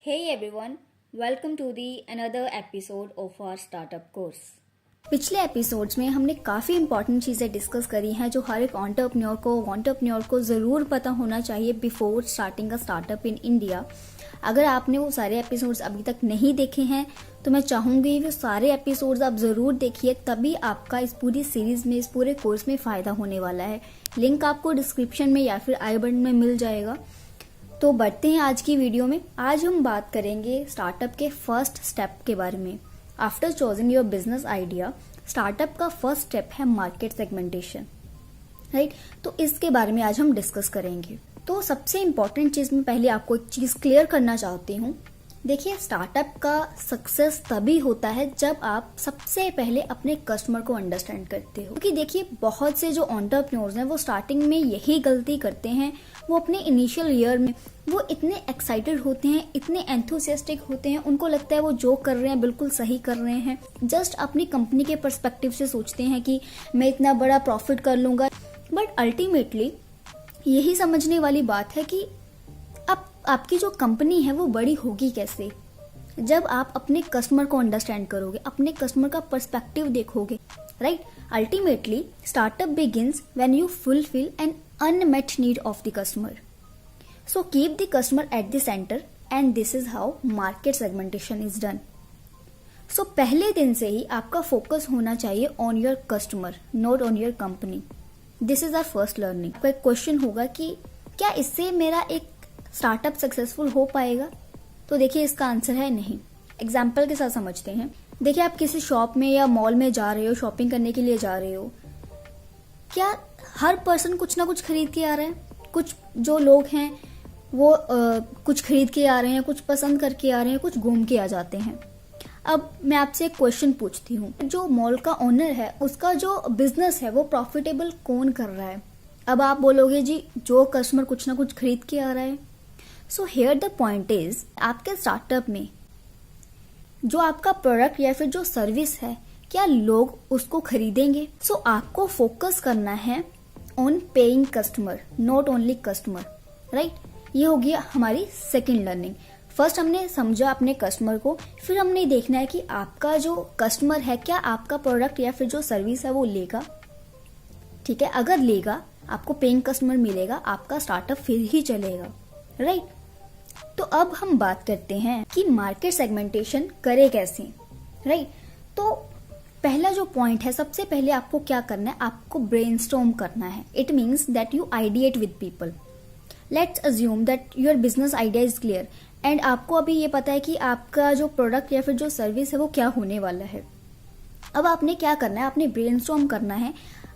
Hey everyone, welcome to the another episode of our startup course. पिछले episodes में हमने काफ़ी इंपॉर्टेंट चीज़ें डिस्कस करी हैं जो हर एक एंटरप्रेन्योर को ज़रूर पता होना चाहिए before starting a startup in India. अगर आपने वो सारे एपिसोड्स अभी तक नहीं देखे हैं तो मैं चाहूँगी वो सारे एपिसोड्स आप ज़रूर देखिए, तभी आपका इस पूरी सीरीज़ में, इस पूरे कोर्स में फ़ायदा होने वाला है। लिंक आपको डिस्क्रिप्शन में या फिर आई बटन में मिल जाएगा। तो बढ़ते हैं आज की वीडियो में। आज हम बात करेंगे स्टार्टअप के फर्स्ट स्टेप के बारे में। After choosing your business idea, startup का फर्स्ट स्टेप है मार्केट सेगमेंटेशन, राइट। तो इसके बारे में आज हम डिस्कस करेंगे। तो सबसे इम्पोर्टेंट चीज में पहले आपको एक चीज क्लियर करना चाहती हूँ। देखिए, स्टार्टअप का सक्सेस तभी होता है जब आप सबसे पहले अपने कस्टमर को अंडरस्टैंड करते हो। क्योंकि देखिए, बहुत से जो एंटरप्रेन्योर्स हैं वो स्टार्टिंग में यही गलती करते हैं। वो अपने इनिशियल ईयर में वो इतने एक्साइटेड होते हैं, इतने एंथुसियास्टिक होते हैं, उनको लगता है वो जो कर रहे हैं बिल्कुल सही कर रहे हैं। जस्ट अपनी कंपनी के पर्सपेक्टिव से सोचते हैं कि मैं इतना बड़ा प्रॉफिट कर लूंगा। बट अल्टीमेटली यही समझने वाली बात है कि अब आपकी जो कंपनी है वो बड़ी होगी कैसे, जब आप अपने कस्टमर को अंडरस्टैंड करोगे, अपने कस्टमर का पर्सपेक्टिव देखोगे, right. Ultimately startup begins when you fulfil an unmet need of the customer. So keep the customer at the center and this is how market segmentation is done. So पहले दिन से ही आपका focus होना चाहिए on your customer, not on your company. This is our first learning. कोई question होगा कि क्या इससे मेरा एक स्टार्टअप सक्सेसफुल हो पाएगा? तो देखिए, इसका आंसर है नहीं। एग्जाम्पल के साथ समझते हैं। देखिए, आप किसी शॉप में या मॉल में जा रहे हो, शॉपिंग करने के लिए जा रहे हो। क्या हर पर्सन कुछ ना कुछ खरीद के आ रहा है? कुछ जो लोग हैं वो कुछ खरीद के आ रहे हैं, कुछ पसंद करके आ रहे हैं, कुछ घूम के आ जाते हैं। अब मैं आपसे एक क्वेश्चन पूछती हूँ, जो मॉल का ओनर है उसका जो बिजनेस है वो प्रॉफिटेबल कौन कर रहा है? अब आप बोलोगे जी जो कस्टमर कुछ ना कुछ खरीद के आ रहा है। So here the point is, आपके स्टार्टअप में जो आपका प्रोडक्ट या फिर जो सर्विस है, क्या लोग उसको खरीदेंगे? सो आपको फोकस करना है on paying customer, not only customer, right. ये हो गया हमारी सेकंड लर्निंग। फर्स्ट हमने समझा अपने कस्टमर को, फिर हमने देखना है कि आपका जो कस्टमर है क्या आपका प्रोडक्ट या फिर जो सर्विस है वो लेगा। ठीक है, अगर लेगा, आपको पेइंग कस्टमर मिलेगा, आपका स्टार्टअप फिर ही चलेगा, राइट। तो अब हम बात करते हैं कि मार्केट सेगमेंटेशन करे कैसे, राइट। तो पहला जो पॉइंट है, सबसे पहले आपको क्या करना है, आपको ब्रेनस्टॉर्म करना है। It means that you ideate with people. Let's assume that your business idea is clear and आपको अभी ये पता है कि आपका जो प्रोडक्ट या फिर जो सर्विस है वो क्या होने वाला है। अब आपने क्या करना है, आपने ब्रेनस्टॉर्म करना है।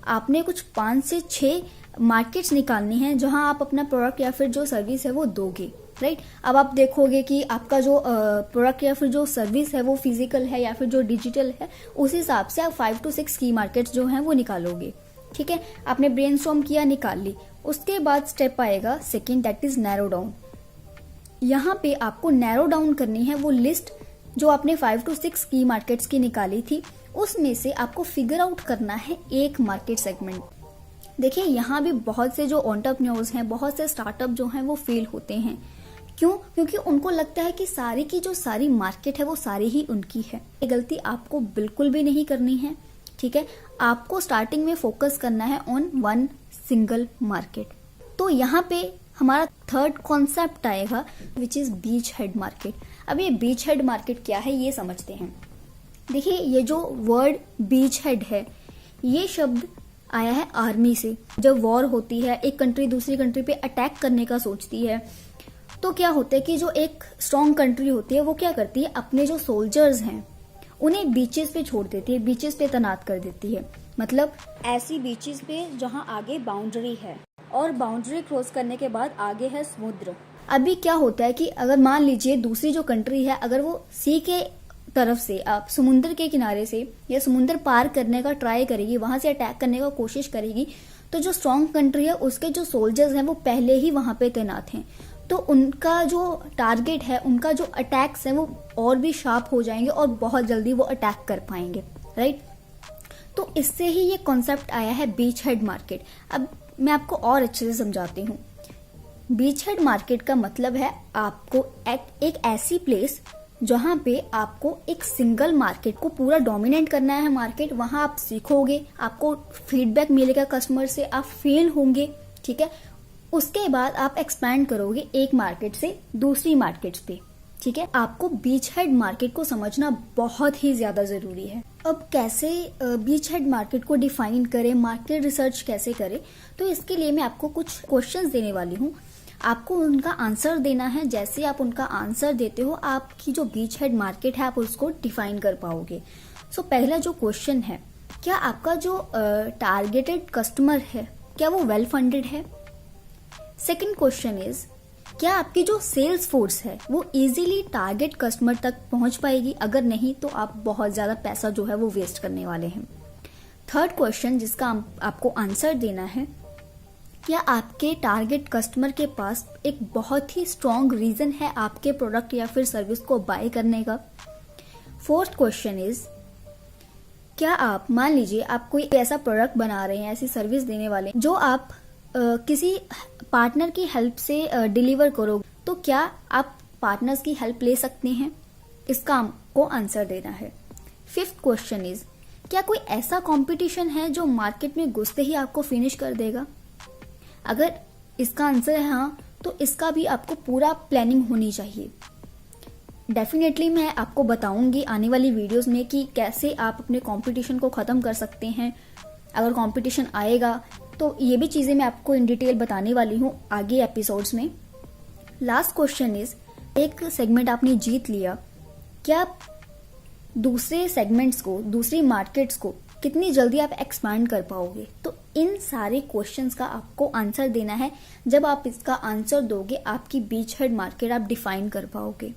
आपने कुछ 5 से 6 मार्केट्स निकालनी है जहां आप अपना प्रोडक्ट या फिर जो सर्विस है वो दोगे, राइट। अब आप देखोगे कि आपका जो प्रोडक्ट या फिर जो सर्विस है वो फिजिकल है या फिर जो डिजिटल है, उस हिसाब से आप 5 to 6 की मार्केट्स जो हैं वो निकालोगे। ठीक है, आपने ब्रेनस्टॉर्म किया, निकाल ली। उसके बाद स्टेप आएगा second, that is narrow down. यहाँ पे आपको नैरो डाउन करनी है वो लिस्ट जो आपने 5 to 6 की मार्केट्स की निकाली थी, उसमें से आपको फिगर आउट करना है एक मार्केट सेगमेंट। देखिए, यहाँ भी बहुत से जो एंटरप्रेन्योर्स हैं, बहुत से स्टार्टअप जो हैं वो फेल होते हैं। क्यों? क्योंकि उनको लगता है कि सारी की जो सारी मार्केट है वो सारी ही उनकी है। ये गलती आपको बिल्कुल भी नहीं करनी है। ठीक है, आपको स्टार्टिंग में फोकस करना है ऑन वन सिंगल मार्केट। तो यहाँ पे हमारा थर्ड कॉन्सेप्ट आएगा which is beach head market. अब ये बीच हेड मार्केट क्या है ये समझते हैं। देखिए, ये जो वर्ड बीच हेड है, ये शब्द आया है आर्मी से। जब वॉर होती है, एक कंट्री दूसरी कंट्री पे अटैक करने का सोचती है, तो क्या होता है कि जो एक स्ट्रॉन्ग कंट्री होती है वो क्या करती है, अपने जो सोल्जर्स हैं उन्हें बीचेस पे छोड़ देती है, बीचेस पे तैनात कर देती है। मतलब ऐसी बीचेस पे जहां आगे बाउंड्री है और बाउंड्री क्रॉस करने के बाद आगे है समुद्र। अभी क्या होता है कि अगर मान लीजिए दूसरी जो कंट्री है, अगर वो सी के तरफ से, आप समुद्र के किनारे से या समुद्र पार करने का ट्राई करेगी, वहां से अटैक करने का कोशिश करेगी, तो जो स्ट्रॉन्ग कंट्री है उसके जो सोल्जर्स हैं वो पहले ही वहां पे तैनात हैं। तो उनका जो टारगेट है, उनका जो अटैक्स है वो और भी शार्प हो जाएंगे और बहुत जल्दी वो अटैक कर पाएंगे, राइट। तो इससे ही ये कॉन्सेप्ट आया है बीच हेड मार्केट। अब मैं आपको और अच्छे से समझाती हूँ। बीच हेड मार्केट का मतलब है आपको एक ऐसी प्लेस जहां पे आपको एक सिंगल मार्केट को पूरा डोमिनेट करना है मार्केट। वहां आप सीखोगे, आपको फीडबैक मिलेगा कस्टमर से, आप फेल होंगे, ठीक है। उसके बाद आप एक्सपैंड करोगे एक मार्केट से दूसरी मार्केट्स पे, ठीक है। आपको बीच हेड मार्केट को समझना बहुत ही ज्यादा जरूरी है। अब कैसे बीच हेड मार्केट को डिफाइन करें, मार्केट रिसर्च कैसे करें, तो इसके लिए मैं आपको कुछ क्वेश्चंस देने वाली हूँ। आपको उनका आंसर देना है। जैसे आप उनका आंसर देते हो, आपकी जो बीच हेड मार्केट है आप उसको डिफाइन कर पाओगे। सो पहला जो क्वेश्चन है, क्या आपका जो टारगेटेड कस्टमर है क्या वो वेल फंडेड है? सेकेंड क्वेश्चन इज, क्या आपकी जो सेल्स फोर्स है वो इजीली टारगेट कस्टमर तक पहुंच पाएगी? अगर नहीं तो आप बहुत ज्यादा पैसा जो है वो वेस्ट करने वाले हैं। थर्ड क्वेश्चन जिसका आपको आंसर देना है, क्या आपके टारगेट कस्टमर के पास एक बहुत ही स्ट्रॉन्ग रीजन है आपके प्रोडक्ट या फिर सर्विस को बाय करने का? फोर्थ क्वेश्चन इज, क्या आप मान लीजिए आप कोई ऐसा प्रोडक्ट बना रहे हैं, ऐसी सर्विस देने वाले जो आप किसी पार्टनर की हेल्प से डिलीवर करोगे, तो क्या आप पार्टनर्स की हेल्प ले सकते हैं? इसका आपको आंसर देना है। फिफ्थ क्वेश्चन इज, क्या कोई ऐसा कंपटीशन है जो मार्केट में घुसते ही आपको फिनिश कर देगा? अगर इसका आंसर है हाँ, तो इसका भी आपको पूरा प्लानिंग होनी चाहिए। डेफिनेटली मैं आपको बताऊंगी आने वाली वीडियोस में कि कैसे आप अपने कंपटीशन को खत्म कर सकते हैं। अगर कंपटीशन आएगा तो ये भी चीजें मैं आपको इन डिटेल बताने वाली हूँ आगे एपिसोड्स में। लास्ट क्वेश्चन इज, एक सेगमेंट आपने जीत लिया, क्या दूसरे सेगमेंट्स को, दूसरी मार्केट्स को कितनी जल्दी आप एक्सपैंड कर पाओगे? तो इन सारे क्वेश्चंस का आपको आंसर देना है। जब आप इसका आंसर दोगे, आपकी बीच हेड मार्केट आप डिफाइन कर पाओगे।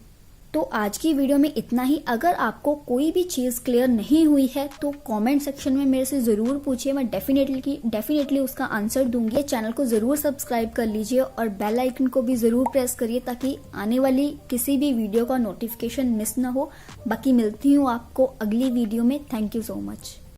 तो आज की वीडियो में इतना ही। अगर आपको कोई भी चीज क्लियर नहीं हुई है तो कमेंट सेक्शन में मेरे से जरूर पूछिए, मैं डेफिनेटली उसका आंसर दूंगी। चैनल को जरूर सब्सक्राइब कर लीजिए और बेल आइकन को भी जरूर प्रेस करिए ताकि आने वाली किसी भी वीडियो का नोटिफिकेशन मिस ना हो। बाकी मिलती हूँ आपको अगली वीडियो में। Thank you so much.